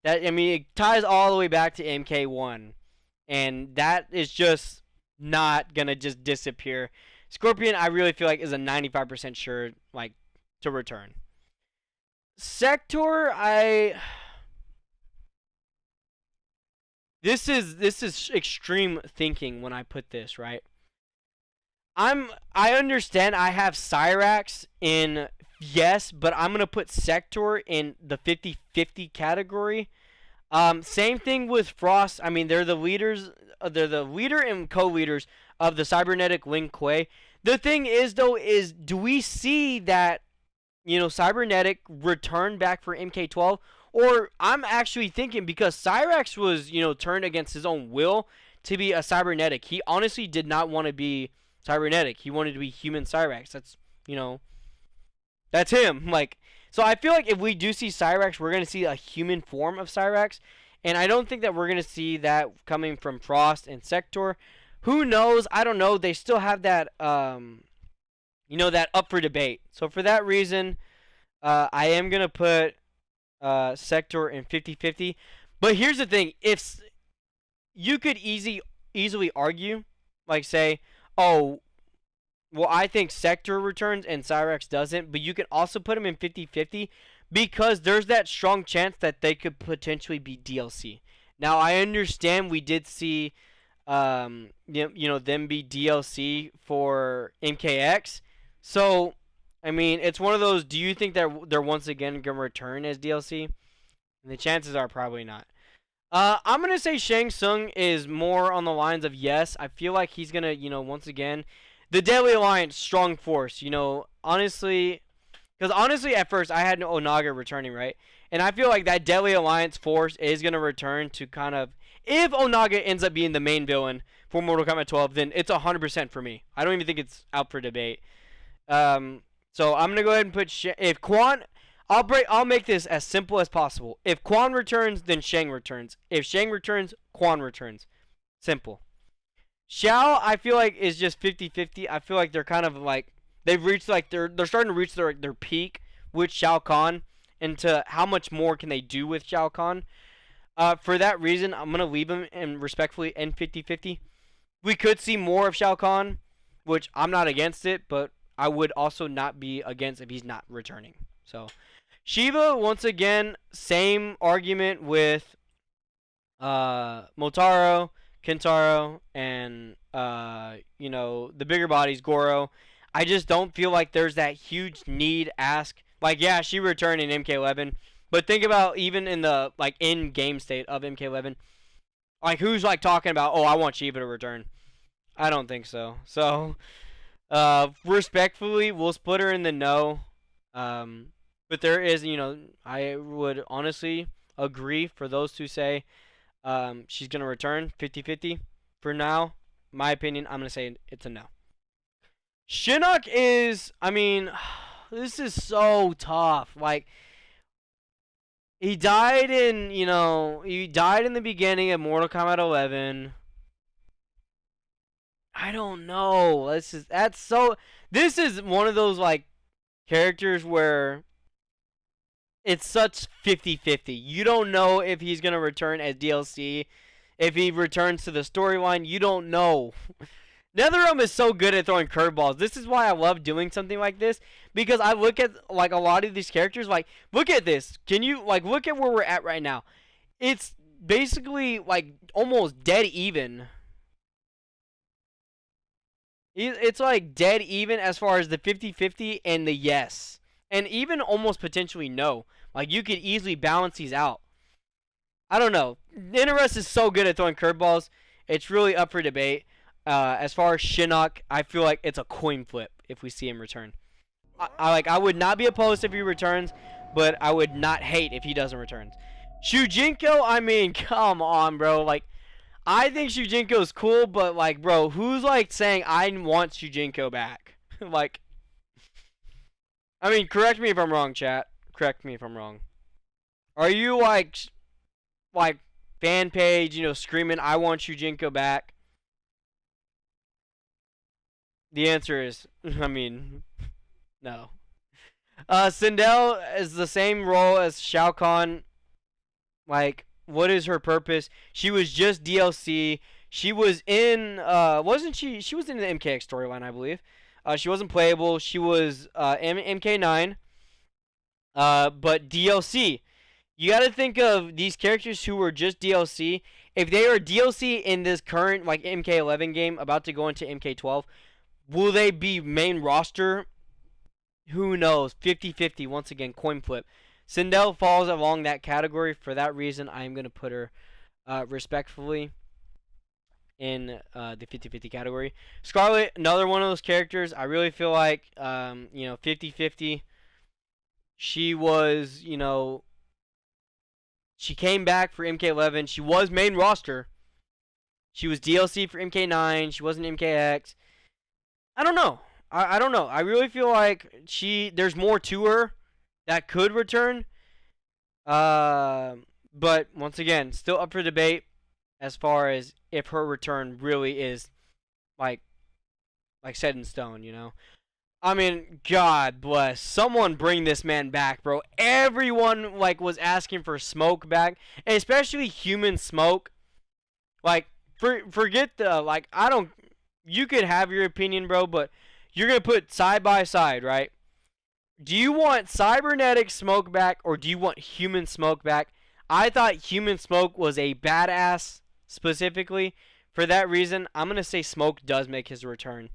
That, I mean, it ties all the way back to MK1, and that is just not gonna just disappear. Scorpion, I really feel like, is a 95% sure, like, to return. Sector, this is extreme thinking when I put this, right? I understand I have Cyrax in yes, but I'm gonna put Sector in the 50-50 category. Same thing with Frost. I mean, they're the leaders. They're the leader and co-leaders of the cybernetic Lin Kuei. The thing is, though, is do we see that, cybernetic return back for MK12? Or I'm actually thinking, because Cyrax was, turned against his own will to be a cybernetic. He honestly did not want to be cybernetic. He wanted to be human Cyrax. That's, that's him. Like, so I feel like if we do see Cyrax, we're going to see a human form of Cyrax. And I don't think that we're going to see that coming from Frost and Sector. Who knows? I don't know. They still have that, that up for debate. So for that reason, I am going to put Sector in 50-50. But here's the thing. If you could easily argue, like say, oh, well, I think Sector returns and Cyrax doesn't, but you can also put them in 50-50 because there's that strong chance that they could potentially be DLC. Now, I understand we did see them be DLC for MKX. So, I mean, it's one of those, do you think that they're once again going to return as DLC? And the chances are probably not. I'm going to say Shang Tsung is more on the lines of yes. I feel like he's going to, once again, the Deadly Alliance, strong force, honestly, because honestly, at first, I had Onaga returning, right? And I feel like that Deadly Alliance force is going to return to kind of, if Onaga ends up being the main villain for Mortal Kombat 12, then it's 100% for me. I don't even think it's out for debate. So I'm going to go ahead and put, if Quan, I'll make this as simple as possible. If Quan returns, then Shang returns. If Shang returns, Quan returns. Simple. Xiao, I feel like, is just 50-50. I feel like they're kind of like, they've reached like, they're starting to reach their peak with Shao Kahn, and to how much more can they do with Shao Kahn. For that reason, I'm going to leave him in respectfully in 50-50. We could see more of Shao Kahn, which I'm not against it, but I would also not be against if he's not returning. So, Shiva, once again, same argument with Motaro, Kentaro, and you know, the bigger bodies, Goro. I just don't feel like there's that huge need ask. Like, yeah, she returned in MK11, but think about even in the like in game state of MK11, like who's like talking about, oh, I want Shiva to return. I don't think so. So, respectfully, we'll split her in the no. Um, but there is, you know, I would honestly agree for those who say she's going to return 50-50. For now, my opinion, I'm going to say it's a no. Shinnok is, I mean, this is so tough. Like, he died in, you know, he died in the beginning of Mortal Kombat 11. I don't know. This is one of those, like, characters where it's such 50-50. You don't know if he's going to return as DLC. If he returns to the storyline, you don't know. NetherRealm is so good at throwing curveballs. This is why I love doing something like this, because I look at like a lot of these characters, like, look at this. Can you like look at where we're at right now? It's basically like almost dead even. It's like dead even as far as the 50-50 and the yes. And even almost potentially no. Like, you could easily balance these out. I don't know. NRS is so good at throwing curveballs. It's really up for debate. As far as Shinnok, I feel like it's a coin flip if we see him return. I would not be opposed if he returns, but I would not hate if he doesn't return. Shujinko, I mean, come on, bro. Like, I think Shujinko's cool, but like, bro, who's like saying I want Shujinko back? Like, I mean, correct me if I'm wrong, chat. Correct me if I'm wrong. Are you like fan page, you know, screaming I want Shujinko back? The answer is, I mean, no. Sindel is the same role as Shao Kahn. Like, what is her purpose? She was just DLC. She was in, wasn't she? She was in the MKX storyline, I believe. She wasn't playable. She was MK9. But DLC. You got to think of these characters who were just DLC. If they are DLC in this current like MK11 game about to go into MK12, will they be main roster? Who knows? 50-50 once again, coin flip. Sindel falls along that category. For that reason, I am going to put her respectfully in the 50-50 category. Scarlet, another one of those characters. I really feel like, you know, 50-50. She was, you know, she came back for MK11. She was main roster. She was DLC for MK9. She wasn't MKX. I don't know. I don't know. I really feel like there's more to her that could return. But once again, still up for debate as far as if her return really is like set in stone, you know. I mean, God bless. Someone bring this man back, bro. Everyone like was asking for Smoke back, especially Human Smoke. Like, forget the like. I don't. You could have your opinion, bro, but you're gonna put side by side, right? Do you want Cybernetic Smoke back or do you want Human Smoke back? I thought Human Smoke was a badass specifically. For that reason, I'm gonna say Smoke does make his return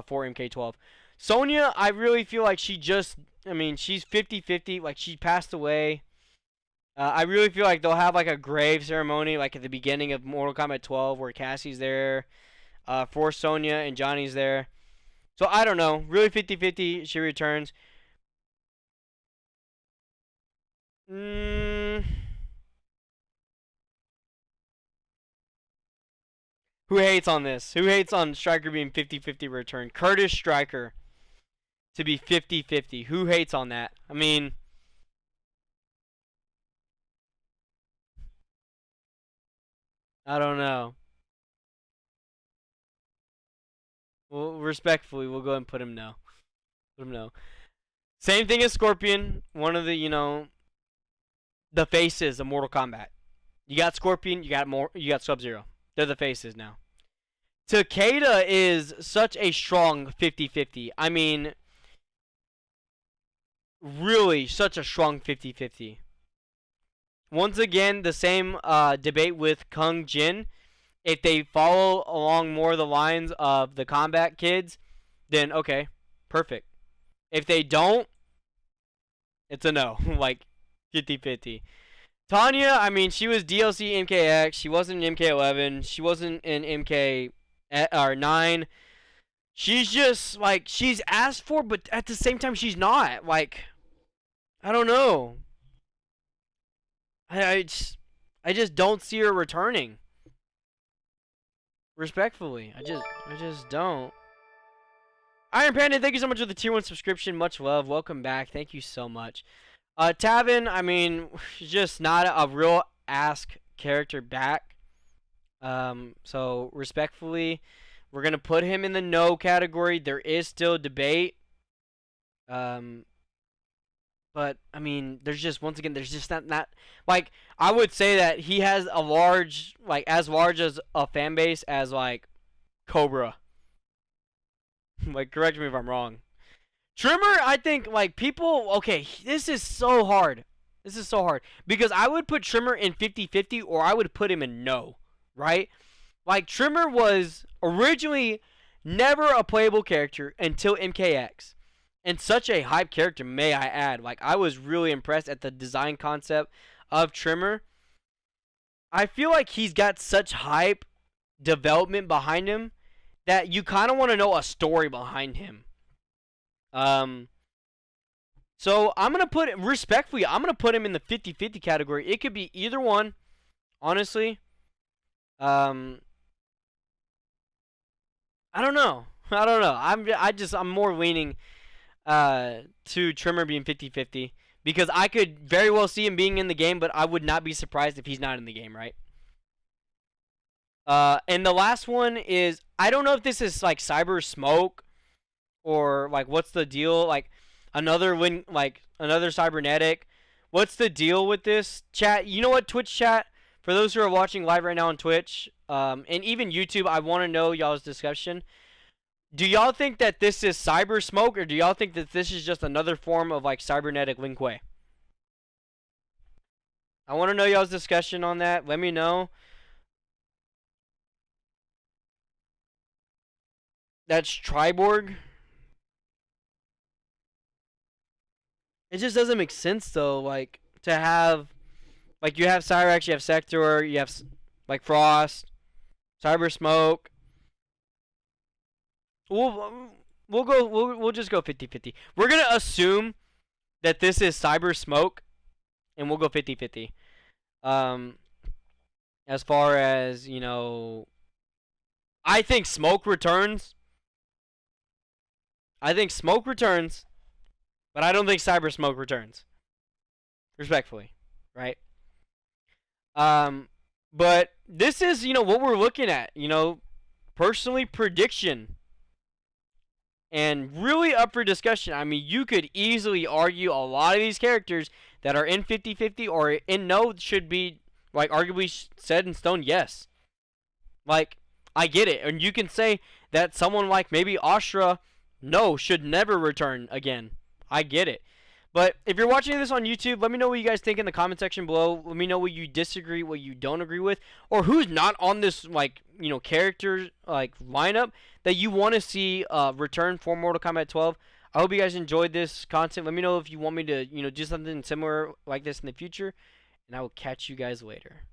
for MK12. Sonya, I really feel like she's 50-50. Like, she passed away. I really feel like they'll have like a grave ceremony, like at the beginning of Mortal Kombat 12, where Cassie's there, for Sonya and Johnny's there. So I don't know. Really 50-50. She returns. Who hates on this? Who hates on Stryker being 50-50 return? Curtis Stryker to be 50-50. Who hates on that? I mean, I don't know. Well, respectfully, we'll go ahead and put him no. Put him no. Same thing as Scorpion. One of the, you know, the faces of Mortal Kombat. You got Scorpion, you got Sub-Zero. They're the faces now. Takeda is such a strong 50-50. I mean, really such a strong 50-50. Once again, the same debate with Kung Jin. If they follow along more the lines of the combat kids, then okay, perfect. If they don't, it's a no, like 50-50. Tanya, I mean, she was DLC MKX. She wasn't in MK11. She wasn't in MK or 9. She's just like she's asked for, but at the same time she's not. Like I don't know. I just don't see her returning. Respectfully, I just don't. Iron Panda, thank you so much for the tier 1 subscription. Much love. Welcome back. Thank you so much. Tavin, I mean, just not a real ask character back. So respectfully, we're gonna put him in the no category. There is still debate. But I mean, there's just once again, there's just not like I would say that he has a large, like as large as a fan base as like Cobra. Like, correct me if I'm wrong. Trimmer, I think like people. Okay, this is so hard. This is so hard because I would put Trimmer in 50-50 or I would put him in no, right? Like Trimmer was originally never a playable character until MKX. And such a hype character, may I add. Like, I was really impressed at the design concept of Trimmer. I feel like he's got such hype development behind him that you kind of want to know a story behind him. So I'm going to put, respectfully, I'm going to put him in the 50-50 category. It could be either one, honestly. I don't know. I'm more leaning to Trimmer being 50-50 because I could very well see him being in the game, but I would not be surprised if he's not in the game, right? And the last one is, I don't know if this is like Cyber Smoke or like what's the deal, like another cybernetic. What's the deal with this chat? You know what, Twitch chat, for those who are watching live right now on Twitch, and even YouTube, I want to know y'all's discussion. Do y'all think that this is Cyber Smoke, or do y'all think that this is just another form of like cybernetic Lin Kuei? I want to know y'all's discussion on that. Let me know. That's Triborg. It just doesn't make sense though, like to have, like you have Cyrax, you have Sector, you have like Frost, Cyber Smoke. We'll just go 50-50. We're gonna assume that this is Cyber Smoke, and we'll go 50-50. As far as, you know, I think Smoke returns. But I don't think Cyber Smoke returns. Respectfully, right? But this is, you know, what we're looking at. You know, personally, prediction. And really up for discussion. I mean, you could easily argue a lot of these characters that are in 50-50 or in no should be, like, arguably set in stone yes. Like, I get it. And you can say that someone like maybe Ashra, no, should never return again. I get it. But if you're watching this on YouTube, let me know what you guys think in the comment section below. Let me know what you disagree, what you don't agree with, or who's not on this, like, you know, character like lineup that you want to see return for Mortal Kombat 12. I hope you guys enjoyed this content. Let me know if you want me to, you know, do something similar like this in the future, and I will catch you guys later.